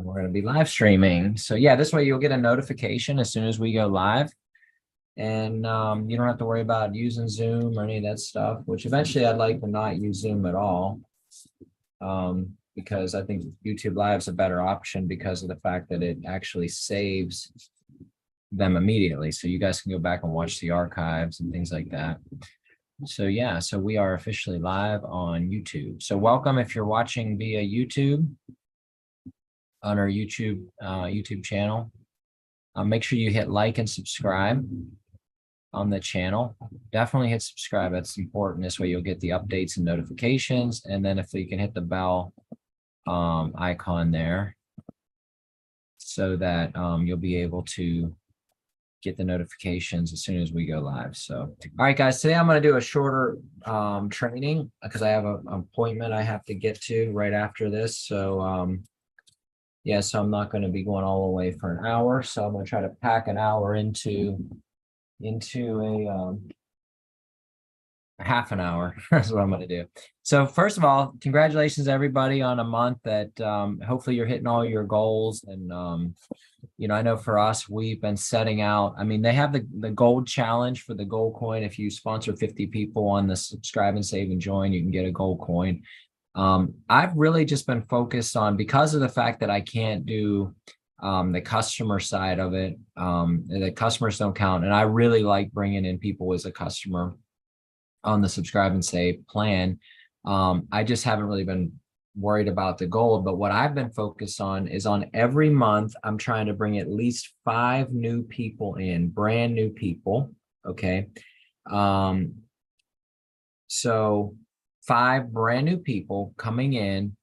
And we're going to be live streaming. So yeah, this way you'll get a notification as soon as we go live. And you don't have to worry about using Zoom or any of that stuff, which eventually I'd like to not use Zoom at all. Because I think YouTube Live is a better option because of the fact that it actually saves them immediately. So you guys can go back and watch the archives and things like that. So yeah, so we are officially live on YouTube. So welcome if you're watching via YouTube on our YouTube channel. Make sure you hit like and subscribe on the channel. Definitely hit subscribe. That's important. This way you'll get the updates and notifications. And then if you can hit the bell icon there so that you'll be able to get the notifications as soon as we go live. So, all right, guys, today I'm going to do a shorter training because I have an appointment I have to get to right after this. So, yeah, so I'm not going to be going all the way for an hour. So I'm going to try to pack an hour into a half an hour. That's what I'm going to do. So first of all, congratulations everybody on a month that hopefully you're hitting all your goals. And you know, I know for us, we've been setting out. I mean, they have the gold challenge for the gold coin. If you sponsor 50 people on the subscribe and save and join, you can get a gold coin. I've really just been focused on, because of the fact that I can't do the customer side of it, the customers don't count. And I really like bringing in people as a customer on the subscribe and save plan. I just haven't really been worried about the gold, but what I've been focused on is on every month, I'm trying to bring at least 5 new people in, brand new people. Okay. So 5 brand new people coming in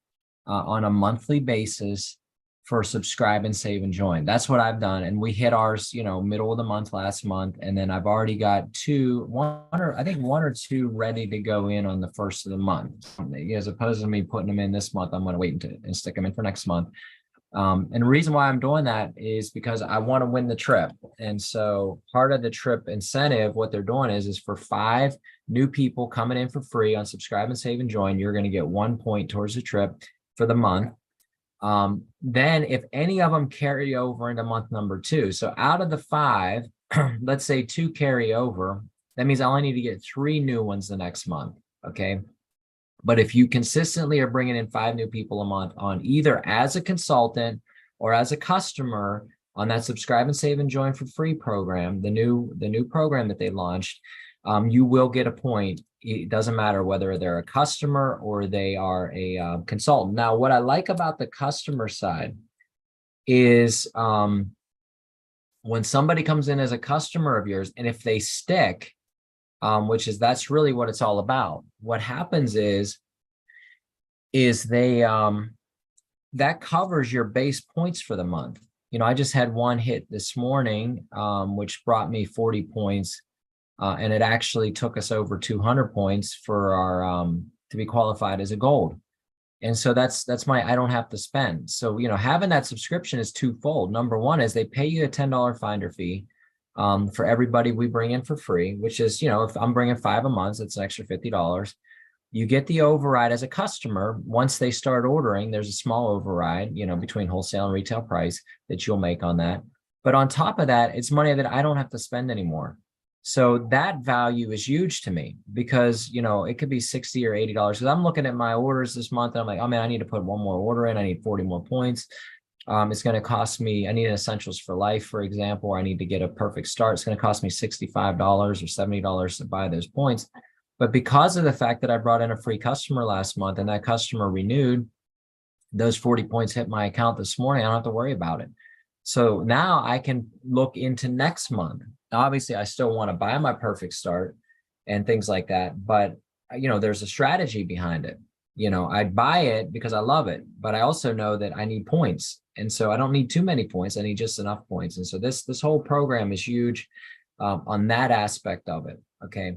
on a monthly basis for subscribe and save and join. That's what I've done. And we hit ours, you know, middle of the month last month. And then I've already got one or two ready to go in on the first of the month. As opposed to me putting them in this month, I'm going to wait and stick them in for next month. And the reason why I'm doing that is because I want to win the trip. And so part of the trip incentive, what they're doing is for 5 new people coming in for free on subscribe and save and join, you're going to get 1 point towards the trip for the month. Then if any of them carry over into month number 2, so out of the 5, let's say 2 carry over, that means I only need to get 3 new ones the next month. Okay. But if you consistently are bringing in 5 new people a month on either as a consultant or as a customer on that subscribe and save and join for free program, the new program that they launched, you will get a point. It doesn't matter whether they're a customer or they are a consultant. Now, what I like about the customer side is when somebody comes in as a customer of yours, and if they stick, that's really what it's all about. What happens is they that covers your base points for the month. You know, I just had one hit this morning, which brought me 40 points. And it actually took us over 200 points for our to be qualified as a gold. And so that's I don't have to spend. So, you know, having that subscription is twofold. Number one is they pay you a $10 finder fee for everybody we bring in for free, which is, you know, if I'm bringing 5 a month, it's an extra $50. You get the override as a customer. Once they start ordering, there's a small override, you know, between wholesale and retail price that you'll make on that. But on top of that, it's money that I don't have to spend anymore. So that value is huge to me because, you know, it could be $60 or $80 because I'm looking at my orders this month and I'm like, oh man, I need to put 1 more order in. I need 40 more points. It's going to cost me, I need an Essentials for Life, for example, or I need to get a perfect start. It's going to cost me $65 or $70 to buy those points. But because of the fact that I brought in a free customer last month and that customer renewed, those 40 points hit my account this morning. I don't have to worry about it. So now I can look into next month. Obviously, I still want to buy my perfect start and things like that. But, you know, there's a strategy behind it. You know, I'd buy it because I love it, but I also know that I need points. And so I don't need too many points. I need just enough points. And so this whole program is huge on that aspect of it. Okay.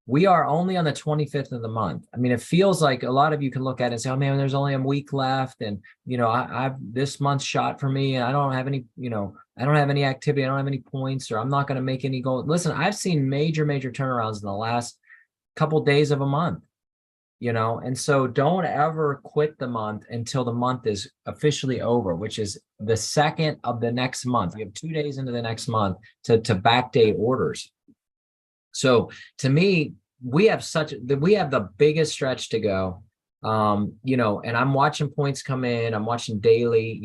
We are only on the 25th of the month. I mean, it feels like a lot of you can look at it and say, oh man, there's only a week left. And, you know, I've this month's shot for me and I don't have any, you know, I don't have any activity. I don't have any points, or I'm not going to make any goals. Listen, I've seen major turnarounds in the last couple of days of a month. And so don't ever quit the month until the month is officially over, which is the second of the next month. You have 2 days into the next month to backdate orders. So to me, we have the biggest stretch to go. And I'm watching points come in, I'm watching daily,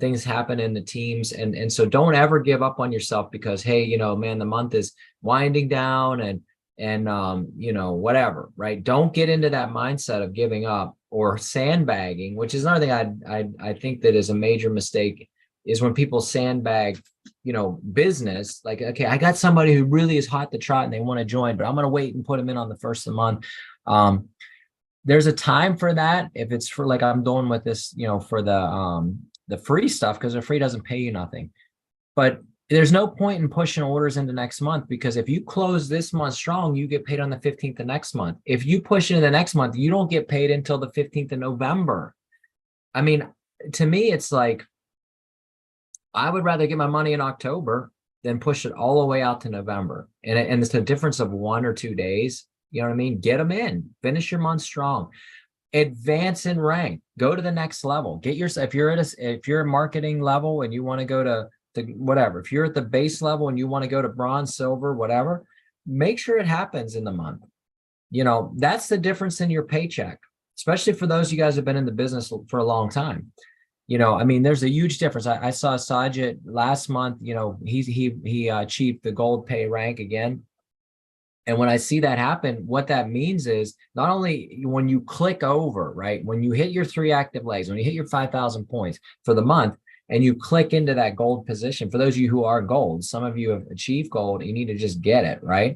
things happen in the teams. And so don't ever give up on yourself because, hey, man, the month is winding down and whatever, right? Don't get into that mindset of giving up or sandbagging, which is another thing I think that is a major mistake, is when people sandbag, business. Like, okay, I got somebody who really is hot to trot and they want to join, but I'm going to wait and put them in on the first of the month. There's a time for that. If it's for, like I'm doing with this, for the free stuff, because the free doesn't pay you nothing. But there's no point in pushing orders into next month, because if you close this month strong, you get paid on the 15th of next month. If you push into the next month, you don't get paid until the 15th of November. I mean, to me, it's like, I would rather get my money in October than push it all the way out to November. And it's a difference of 1 or 2 days. You know what I mean? Get them in, finish your month strong, advance in rank, go to the next level. Get yourself, if you're a marketing level and you want to go to whatever, if you're at the base level and you want to go to bronze, silver, whatever, make sure it happens in the month. That's the difference in your paycheck, especially for those of you guys who have been in the business for a long time. There's a huge difference. I saw Sajid last month, he achieved the gold pay rank again. And when I see that happen, what that means is not only when you click over, right, when you hit your 3 active legs, when you hit your 5,000 points for the month and you click into that gold position, for those of you who are gold, some of you have achieved gold, you need to just get it, right?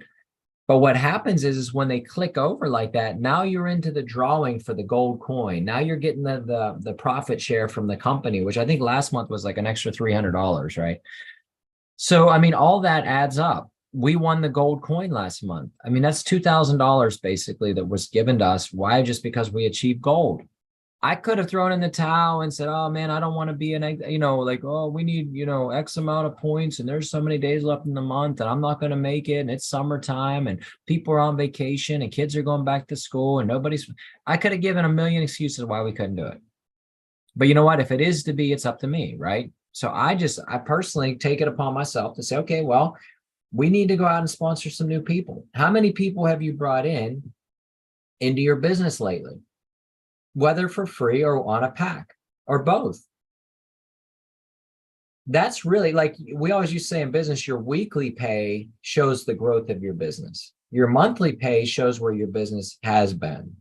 But what happens is when they click over like that, now you're into the drawing for the gold coin. Now you're getting the profit share from the company, which I think last month was like an extra $300, right? So, all that adds up. We won the gold coin last month. That's $2,000 basically that was given to us. Why? Just because we achieved gold. I could have thrown in the towel and said, oh man, I don't want to be we need, X amount of points and there's so many days left in the month and I'm not going to make it. And it's summertime and people are on vacation and kids are going back to school and I could have given a million excuses why we couldn't do it. But you know what? If it is to be, it's up to me, right? So I personally take it upon myself to say, okay, well, we need to go out and sponsor some new people. How many people have you brought into your business lately? Whether for free or on a pack or both. That's really, like we always used to say in business, your weekly pay shows the growth of your business. Your monthly pay shows where your business has been,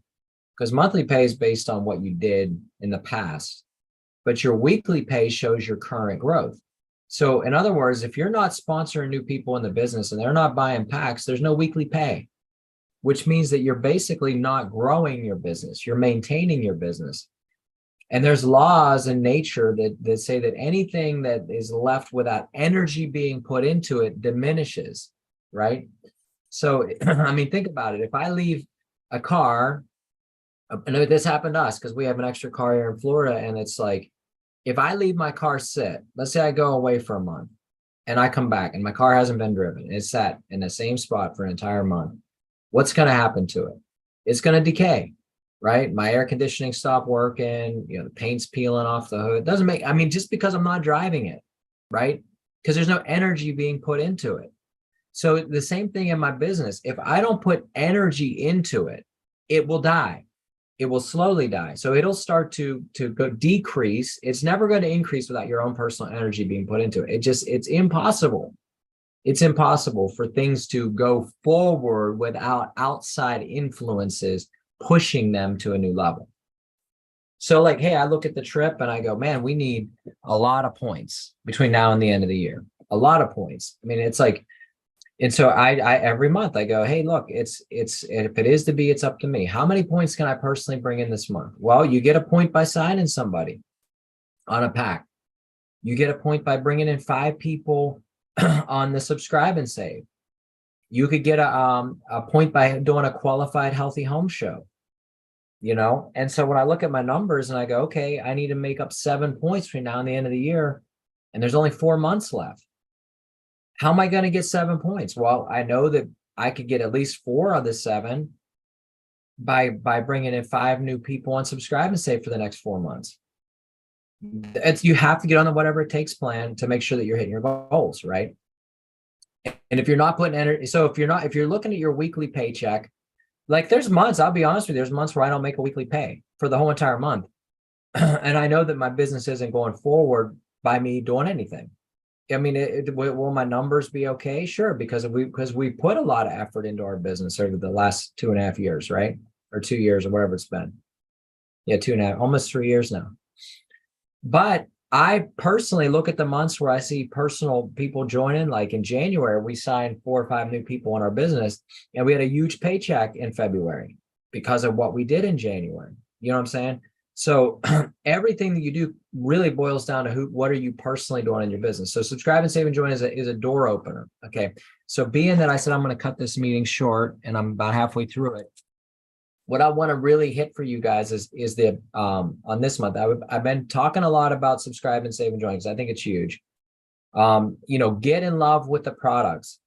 because monthly pay is based on what you did in the past, but your weekly pay shows your current growth. So in other words, if you're not sponsoring new people in the business and they're not buying packs, there's no weekly pay, which means that you're basically not growing your business. You're maintaining your business. And there's laws in nature that say that anything that is left without energy being put into it diminishes, right? So, think about it. If I leave a car, I know this happened to us because we have an extra car here in Florida, and it's like, if I leave my car sit, let's say I go away for a month and I come back and my car hasn't been driven, it's sat in the same spot for an entire month, what's going to happen to it? It's going to decay, right? My air conditioning stopped working, the paint's peeling off the hood. Doesn't make, just because I'm not driving it, right? Because there's no energy being put into it. So the same thing in my business. If I don't put energy into it, it will die. It will slowly die. So it'll start to go decrease. It's never going to increase without your own personal energy being put into it. It's impossible. It's impossible for things to go forward without outside influences pushing them to a new level. So like, hey, I look at the trip and I go, man, we need a lot of points between now and the end of the year. A lot of points. It's like, and so I every month I go, hey, look, if it is to be, it's up to me. How many points can I personally bring in this month? Well, you get a point by signing somebody on a pack. You get a point by bringing in 5 people on the subscribe and save. You could get a point by doing a qualified healthy home show, And so when I look at my numbers and I go, okay, I need to make up 7 points between now and the end of the year, and there's only 4 months left. How am I going to get 7 points? Well, I know that I could get at least 4 of the 7 by bringing in 5 new people on Subscribe and Save for the next 4 months. You have to get on the whatever it takes plan to make sure that you're hitting your goals, right? And if you're not putting energy, so if you're looking at your weekly paycheck, like there's months, I'll be honest with you, there's months where I don't make a weekly pay for the whole entire month. And I know that my business isn't going forward by me doing anything. I mean, will my numbers be okay? Sure, because we put a lot of effort into our business over the last 2.5 years, right? Or 2 years or whatever it's been. Yeah, 2.5, almost 3 years now. But I personally look at the months where I see personal people joining. Like in January, we signed 4 or 5 new people in our business, and we had a huge paycheck in February because of what we did in January. You know what I'm saying? So everything that you do really boils down to what are you personally doing in your business. So Subscribe and Save and Join is a door opener. Okay. So being that I said I'm going to cut this meeting short and I'm about halfway through it, what I want to really hit for you guys is the on this month. I've been talking a lot about Subscribe and Save and Join because I think it's huge. Get in love with the products.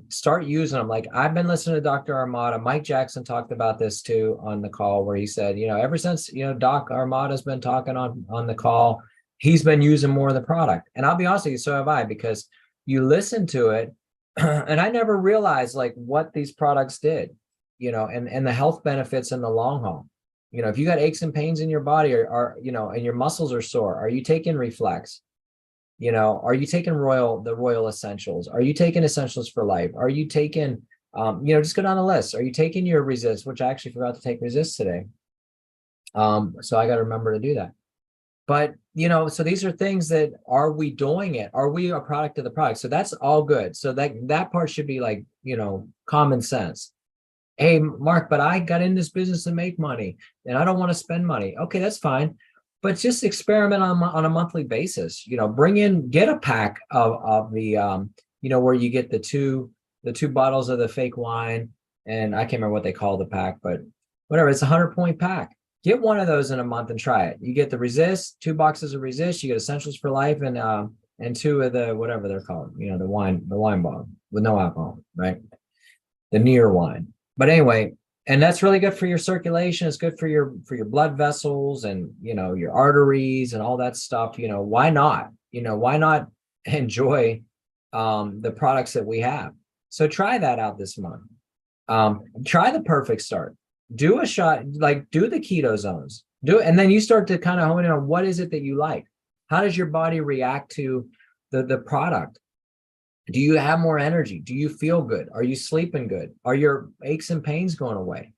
Start using them. Like I've been listening to Dr. Armada. Mike Jackson talked about this too on the call, where he said, ever since Doc Armada's been talking on the call, he's been using more of the product. And I'll be honest with you, so have I, because you listen to it, and I never realized like what these products did. And the health benefits in the long haul. If you got aches and pains in your body and your muscles are sore, are you taking Reflex? Are you taking the Royal Essentials? Are you taking Essentials for Life? Are you taking, just go down the list. Are you taking your Resist, which I actually forgot to take Resist today. So I got to remember to do that. But, so these are things that, are we doing it? Are we a product of the product? So that's all good. So that part should be like, common sense. Hey, Mark, but I got in this business to make money and I don't want to spend money. Okay, that's fine. But just experiment on a monthly basis. Get a pack of the, where you get the two bottles of the fake wine, and I can't remember what they call the pack, but whatever, it's a 100-point pack. Get one of those in a month and try it. You get the Resist, 2 boxes of Resist, you get Essentials for Life, and 2 of the, whatever they're called, the wine bottle with no alcohol, right? The near wine. But anyway, and that's really good for your circulation. It's good for your blood vessels and, your arteries and all that stuff. Why not? Why not enjoy the products that we have? So try that out this month. Try the Perfect Start. Do a shot, like do the keto zones. Do it, and then you start to kind of hone in on what is it that you like. How does your body react to the product? Do you have more energy? Do you feel good? Are you sleeping good? Are your aches and pains going away?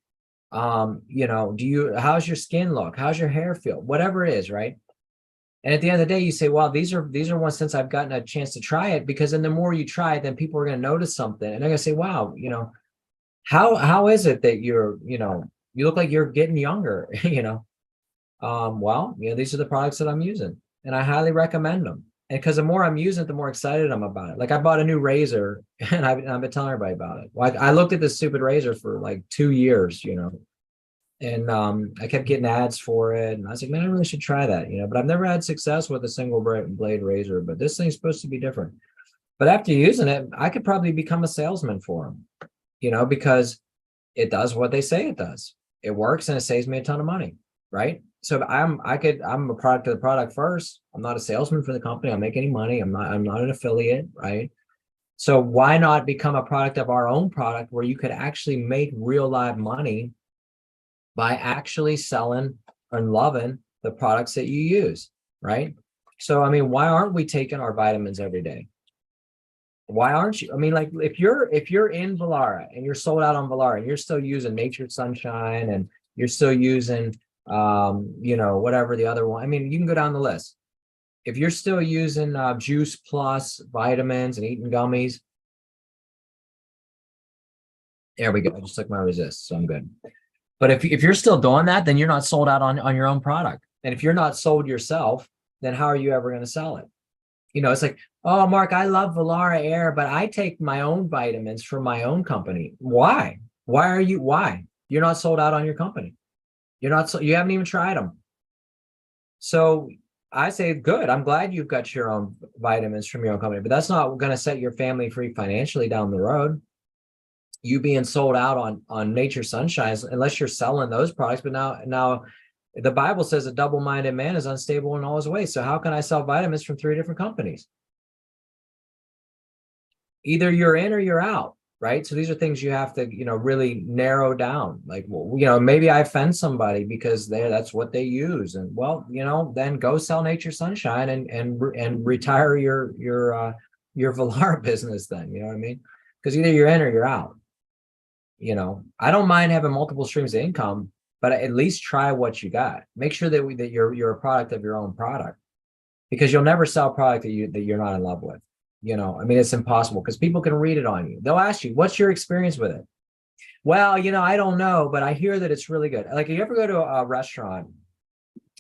How's your skin look? How's your hair feel? Whatever it is, right? And at the end of the day, you say, well, these are ones since I've gotten a chance to try it, because then the more you try it, then people are going to notice something. And they're going to say, wow, how is it that you look like you're getting younger, these are the products that I'm using and I highly recommend them. And because the more I'm using it, the more excited I'm about it. Like I bought a new razor and I've been telling everybody about it. Like I looked at this stupid razor for like 2 years, and I kept getting ads for it. And I was like, man, I really should try that, but I've never had success with a single blade razor, but this thing's supposed to be different. But after using it, I could probably become a salesman for them, because it does what they say it does. It works and it saves me a ton of money, right? So I'm a product of the product first. I'm not a salesman for the company. I don't make any money. I'm not an affiliate, right? So why not become a product of our own product, where you could actually make real live money by actually selling and loving the products that you use, right? So, I mean, why aren't we taking our vitamins every day? Why aren't you? I mean, like if you're in Vollara and you're sold out on Vollara and you're still using Natured Sunshine and you're still using whatever the other one, I mean, you can go down the list. If you're still using Juice Plus vitamins and eating gummies, there we go. I just took my Resist, so I'm good. But if you're still doing that, then you're not sold out on your own product. And if you're not sold yourself, then how are you ever going to sell it? It's like, oh, Mark, I love Vollara Air, but I take my own vitamins from my own company. Why? Why? You're not sold out on your company. You haven't even tried them. So I say, good. I'm glad you've got your own vitamins from your own company, but that's not going to set your family free financially down the road. you being sold out on Nature Sunshine, unless you're selling those products. But now the Bible says a double-minded man is unstable in all his ways. So how can I sell vitamins from 3 different companies? Either you're in or you're out, right? So these are things you have to, really narrow down. Like, well, maybe I offend somebody because that's what they use. And well, then go sell Nature Sunshine and retire your Valar business then, you know what I mean? Because either you're in or you're out. I don't mind having multiple streams of income, but at least try what you got. Make sure that you're a product of your own product, because you'll never sell a product that you're not in love with. It's impossible, because people can read it on you. They'll ask you, what's your experience with it? Well, I don't know, but I hear that it's really good. Like, if you ever go to a restaurant,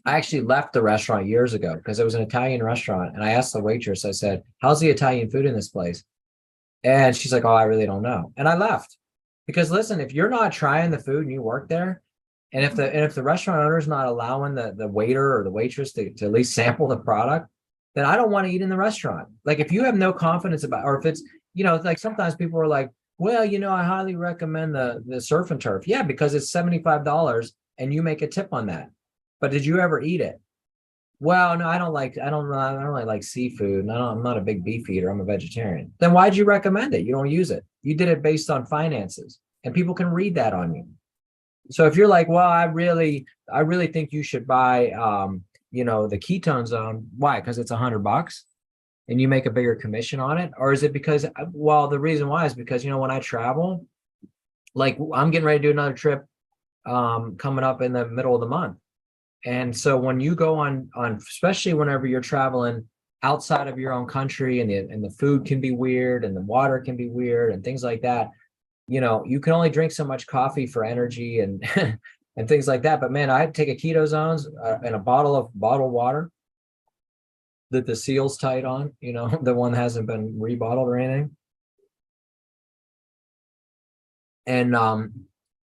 I actually left the restaurant years ago because it was an Italian restaurant. And I asked the waitress, I said, how's the Italian food in this place? And she's like, oh, I really don't know. And I left. Because listen, if you're not trying the food and you work there, and if the restaurant owner is not allowing the waiter or the waitress to at least sample the product, then I don't want to eat in the restaurant. Like, if you have no confidence about, or if it's, like sometimes people are like, well, I highly recommend the surf and turf. Yeah, because it's $75 and you make a tip on that. But did you ever eat it? Well, no, I don't really like seafood. And I'm not a big beef eater. I'm a vegetarian. Then why'd you recommend it? You don't use it. You did it based on finances, and people can read that on you. So if you're like, well, I really think you should buy, the ketone zone. Why? Because it's $100 and you make a bigger commission on it? Or is it because, well, the reason why is because, when I travel, like, I'm getting ready to do another trip coming up in the middle of the month. And so when you go on, especially whenever you're traveling outside of your own country, and the food can be weird and the water can be weird and things like that, you can only drink so much coffee for energy and and things like that. But man, I take a keto zones and a bottle of bottled water that the seal's tight on, the one that hasn't been rebottled or anything. And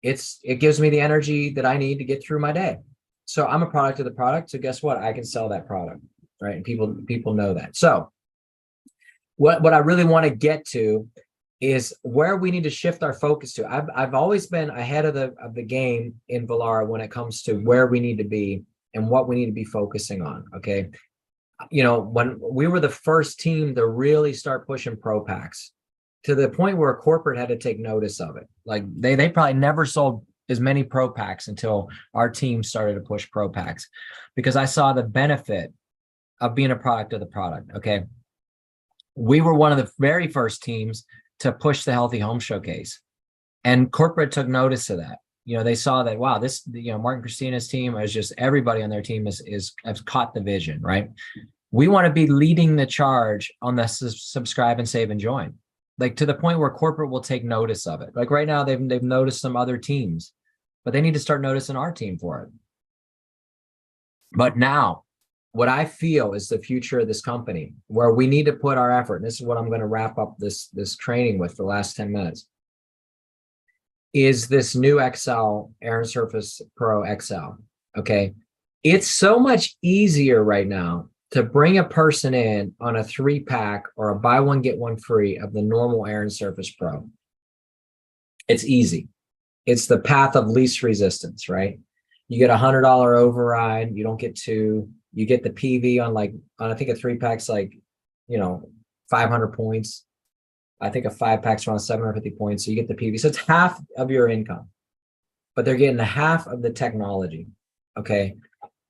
it gives me the energy that I need to get through my day. So I'm a product of the product. So guess what? I can sell that product, right? And people know that. So what I really want to get to is where we need to shift our focus to. I've always been ahead of the game in Valara when it comes to where we need to be and what we need to be focusing on. Okay. When we were the first team to really start pushing pro packs, to the point where corporate had to take notice of it. Like, they probably never sold as many pro packs until our team started to push pro packs, because I saw the benefit of being a product of the product. Okay. We were one of the very first teams to push the Healthy Home Showcase, and corporate took notice of that. They saw that, wow, this, Martin Christina's team, is just, everybody on their team has caught the vision, right? We want to be leading the charge on the subscribe and save and join, like, to the point where corporate will take notice of it. Like, right now they've noticed some other teams, but they need to start noticing our team for it. But now, what I feel is the future of this company, where we need to put our effort, and this is what I'm going to wrap up this training with for the last 10 minutes, is this new XL, Air and Surface Pro XL. Okay. It's so much easier right now to bring a person in on a 3-pack or a buy one, get one free of the normal Air and Surface Pro. It's easy. It's the path of least resistance, right? You get $100 override. You don't get 2. You get the PV on I think a 3-pack's 500 points. I think a 5-pack's around 750 points. So you get the PV. So it's half of your income, but they're getting half of the technology. Okay.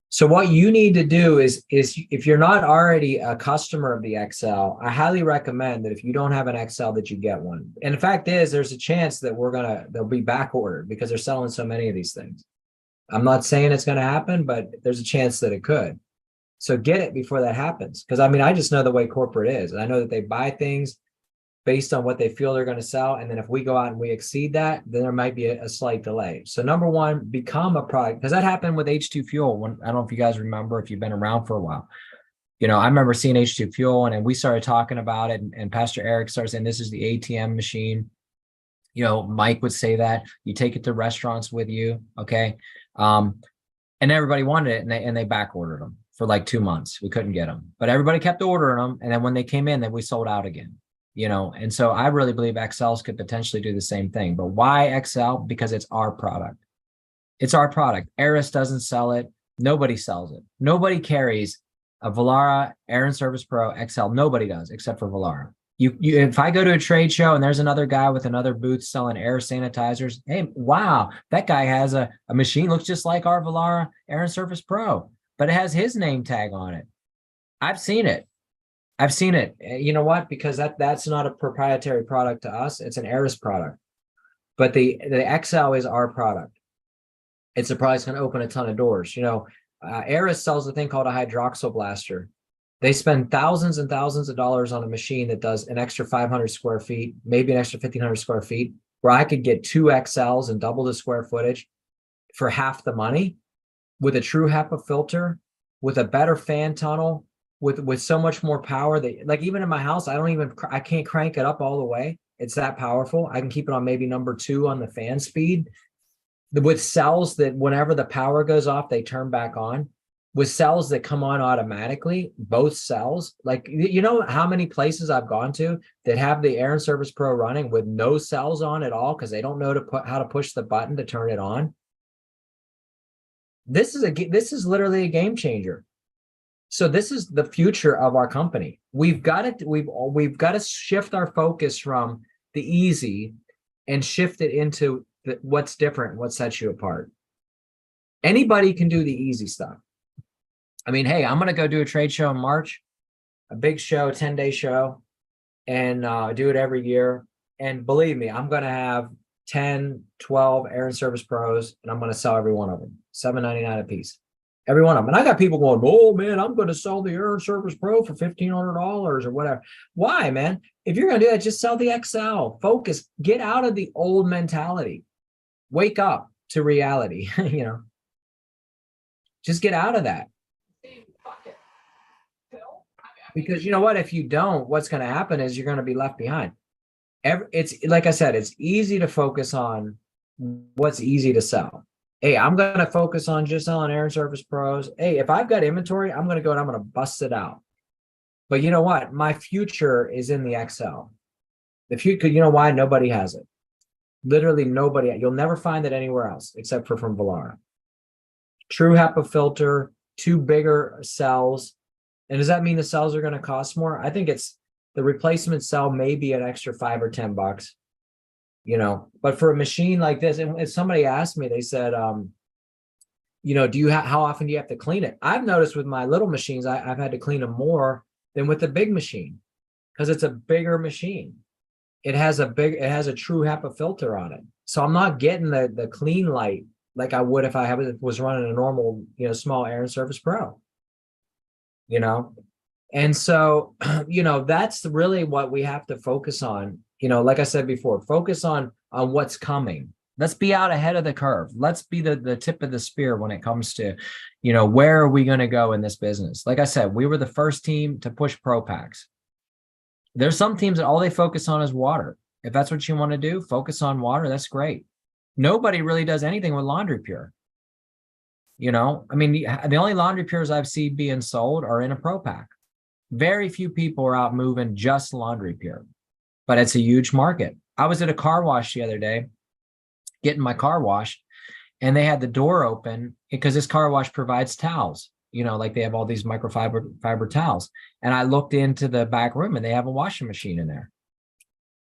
So what you need to do is if you're not already a customer of the XL, I highly recommend that if you don't have an XL, that you get one. And the fact is, there's a chance that they'll be back ordered because they're selling so many of these things. I'm not saying it's going to happen, but there's a chance that it could. So get it before that happens. Because I just know the way corporate is. And I know that they buy things based on what they feel they're going to sell. And then if we go out and we exceed that, then there might be a slight delay. So number one, become a product, because that happened with H2 Fuel. I don't know if you guys remember, if you've been around for a while. I remember seeing H2 Fuel, and then we started talking about it, and Pastor Eric started saying, this is the ATM machine. Mike would say that you take it to restaurants with you. Okay. And everybody wanted it, and they back ordered them for 2 months. We couldn't get them, but everybody kept ordering them. And then when they came in, then we sold out again. And so I really believe XLs could potentially do the same thing. But why XL? Because it's our product. It's our product. Aris doesn't sell it. Nobody sells it. Nobody carries a Vollara Air and Service Pro XL. Nobody does except for Vollara. If I go to a trade show and there's another guy with another booth selling air sanitizers, hey, wow, that guy has a machine looks just like our Vollara Air and Surface Pro, but it has his name tag on it. I've seen it. I've seen it. You know what? Because that's not a proprietary product to us. It's an Aris product. But the XL is our product. It's a product that's going to open a ton of doors. Aris sells a thing called a hydroxyl blaster. They spend thousands and thousands of dollars on a machine that does an extra 500 square feet, maybe an extra 1,500 square feet, where I could get 2 XLs and double the square footage for half the money with a true HEPA filter, with a better fan tunnel, with so much more power that, like, even in my house, I can't crank it up all the way. It's that powerful. I can keep it on maybe number 2 on the fan speed. With cells that whenever the power goes off, they turn back on. With cells that come on automatically, both cells, like, how many places I've gone to that have the Air and Service Pro running with no cells on at all because they don't know how to push the button to turn it on. This is literally a game changer. So this is the future of our company. We've got to shift our focus from the easy and shift it into what's different, what sets you apart. Anybody can do the easy stuff. I mean, hey, I'm going to go do a trade show in March, a big show, 10-day show, and do it every year. And believe me, I'm going to have 10, 12 Air and Service Pros, and I'm going to sell every one of them, $7.99 a piece. Every one of them. And I got people going, oh, man, I'm going to sell the Air and Service Pro for $1,500 or whatever. Why, man? If you're going to do that, just sell the XL. Focus. Get out of the old mentality. Wake up to reality, Just get out of that. Because you know what? If you don't, what's going to happen is you're going to be left behind. It's like I said, it's easy to focus on what's easy to sell. Hey, I'm going to focus on just selling Air and Service Pros. Hey, if I've got inventory, I'm going to go and I'm going to bust it out. But you know what? My future is in the XL. The future, you know why? Nobody has it. Literally nobody. You'll never find it anywhere else except for from Vollara. True HEPA filter, 2 bigger cells. And does that mean the cells are going to cost more? I think it's the replacement cell may be an extra $5 or $10, but for a machine like this, and if somebody asked me, they said, how often do you have to clean it? I've noticed with my little machines, I've had to clean them more than with the big machine because it's a bigger machine. It has a true HEPA filter on it. So I'm not getting the clean light like I would if I was running a normal, small Air and Service Pro. And so, that's really what we have to focus on. Like I said before, focus on what's coming. Let's be out ahead of the curve. Let's be the tip of the spear when it comes to, where are we going to go in this business? Like I said, we were the first team to push Pro Packs. There's some teams that all they focus on is water. If that's what you want to do, focus on water. That's great. Nobody really does anything with Laundry Pure. The only Laundry Pures I've seen being sold are in a Pro Pack. Very few people are out moving just Laundry Pure, but it's a huge market. I was at a car wash the other day, getting my car washed, and they had the door open because this car wash provides towels, like they have all these microfiber towels. And I looked into the back room and they have a washing machine in there.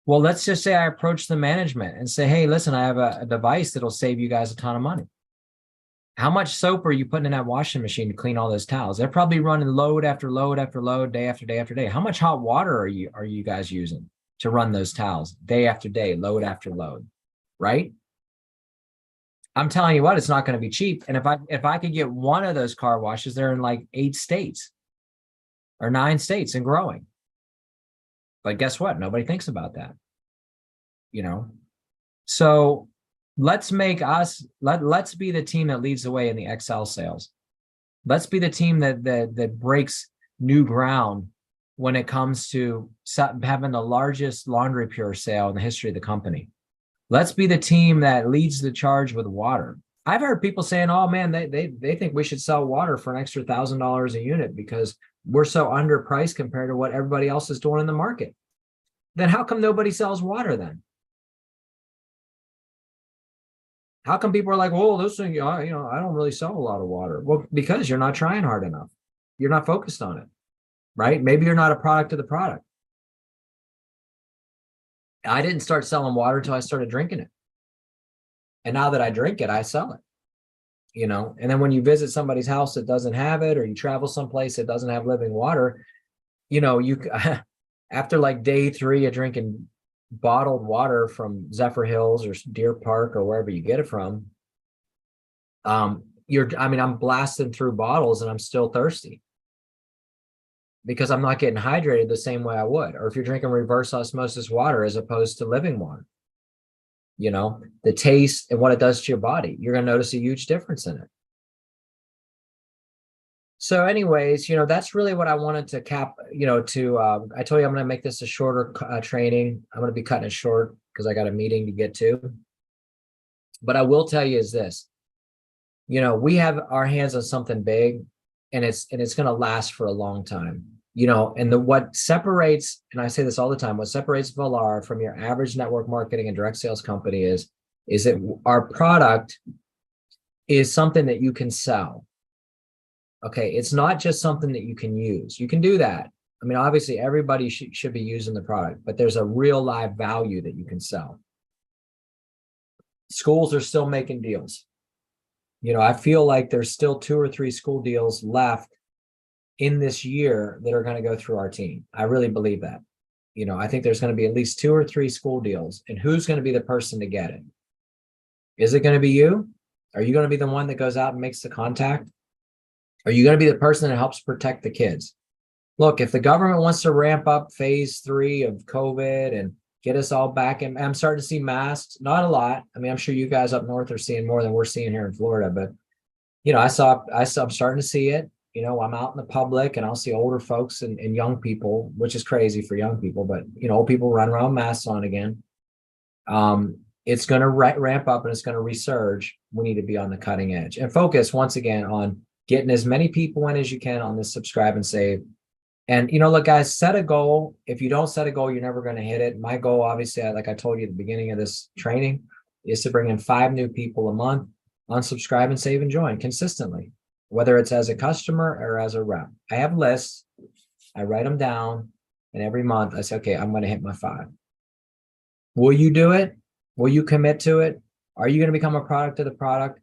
Well, let's just say I approach the management and say, hey, listen, I have a device that'll save you guys a ton of money. How much soap are you putting in that washing machine to clean all those towels? They're probably running load after load after load, day after day after day. How much hot water are you guys using to run those towels day after day, load after load, right? I'm telling you what, it's not going to be cheap. And if I could get one of those car washes, they're in like 8 states or 9 states and growing. But guess what? Nobody thinks about that, So let's let's be the team that leads the way in the XL sales. Let's be the team that breaks new ground when it comes to having the largest Laundry Pure sale in the history of the company. Let's be the team that leads the charge with water. I've heard people saying, oh man, they think we should sell water for an extra $1,000 a unit because we're so underpriced compared to what everybody else is doing in the market. then how come nobody sells water then? How come people are like, well, this thing, I don't really sell a lot of water. Well, because you're not trying hard enough. You're not focused on it, right? Maybe you're not a product of the product. I didn't start selling water until I started drinking it. And now that I drink it, I sell it, And then when you visit somebody's house that doesn't have it, or you travel someplace that doesn't have living water, you after like day 3 of drinking bottled water from Zephyr Hills or Deer Park or wherever you get it from, I'm blasting through bottles and I'm still thirsty because I'm not getting hydrated the same way I would. Or if you're drinking reverse osmosis water as opposed to living water, the taste and what it does to your body, you're going to notice a huge difference in it. So anyways, that's really what I wanted to cap, I told you I'm going to make this a shorter training. I'm going to be cutting it short because I got a meeting to get to. But I will tell you is this, we have our hands on something big, and it's going to last for a long time, and what separates, and I say this all the time, what separates Valar from your average network marketing and direct sales company is that our product is something that you can sell. Okay, it's not just something that you can use. You can do that. I mean, obviously, everybody should be using the product, but there's a real live value that you can sell. Schools are still making deals. I feel like there's still 2 or 3 school deals left in this year that are going to go through our team. I really believe that. I think there's going to be at least 2 or 3 school deals, and who's going to be the person to get it? Is it going to be you? Are you going to be the one that goes out and makes the contact? Are you going to be the person that helps protect the kids? Look, if the government wants to ramp up phase 3 of COVID and get us all back, and I'm starting to see masks, not a lot. I mean, I'm sure you guys up north are seeing more than we're seeing here in Florida, but I'm starting to see it. I'm out in the public and I'll see older folks and young people, which is crazy for young people, but old people run around masks on again. It's going to ramp up and it's going to resurge. We need to be on the cutting edge and focus once again on getting as many people in as you can on this subscribe and save. And, look, guys, set a goal. If you don't set a goal, you're never going to hit it. My goal, obviously, like I told you at the beginning of this training, is to bring in 5 new people a month on subscribe and save and join consistently, whether it's as a customer or as a rep. I have lists. I write them down. And every month I say, okay, I'm going to hit my 5. Will you do it? Will you commit to it? Are you going to become a product of the product?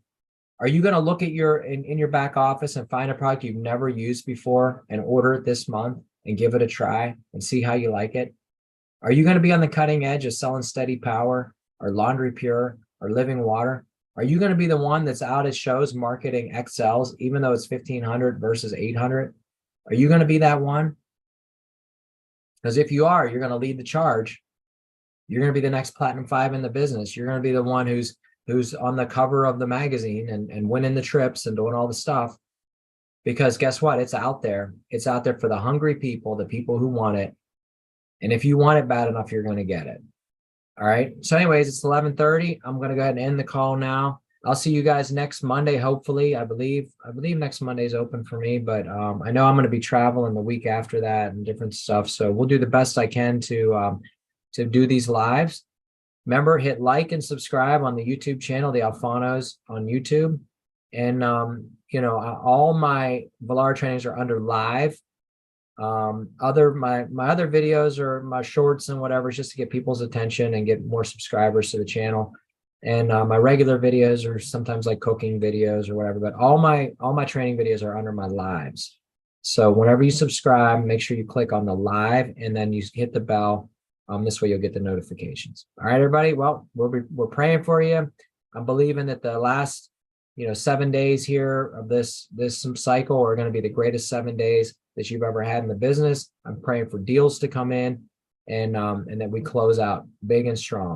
Are you going to look at in your back office and find a product you've never used before and order it this month and give it a try and see how you like it? Are you going to be on the cutting edge of selling Steady Power or Laundry Pure or Living Water? Are you going to be the one that's out at shows marketing XLs, even though it's 1,500 versus 800? Are you going to be that one? Because if you are, you're going to lead the charge. You're going to be the next Platinum 5 in the business. You're going to be the one who's on the cover of the magazine and winning the trips and doing all the stuff. Because guess what? It's out there. It's out there for the hungry people, the people who want it. And if you want it bad enough, you're going to get it. All right. So anyways, it's 11:30. I'm going to go ahead and end the call now. I'll see you guys next Monday. Hopefully, I believe next Monday is open for me, but I know I'm going to be traveling the week after that and different stuff. So we'll do the best I can to do these lives. Remember, hit like and subscribe on the YouTube channel, the Alfanos on YouTube. And, all my Valar trainings are under live. My other videos or my shorts and whatever, just to get people's attention and get more subscribers to the channel. And my regular videos are sometimes like cooking videos or whatever, but all my training videos are under my lives. So whenever you subscribe, make sure you click on the live and then you hit the bell. This way you'll get the notifications. All right, everybody. Well, we're praying for you. I'm believing that the last, 7 days here of this cycle are going to be the greatest 7 days that you've ever had in the business. I'm praying for deals to come in and that we close out big and strong.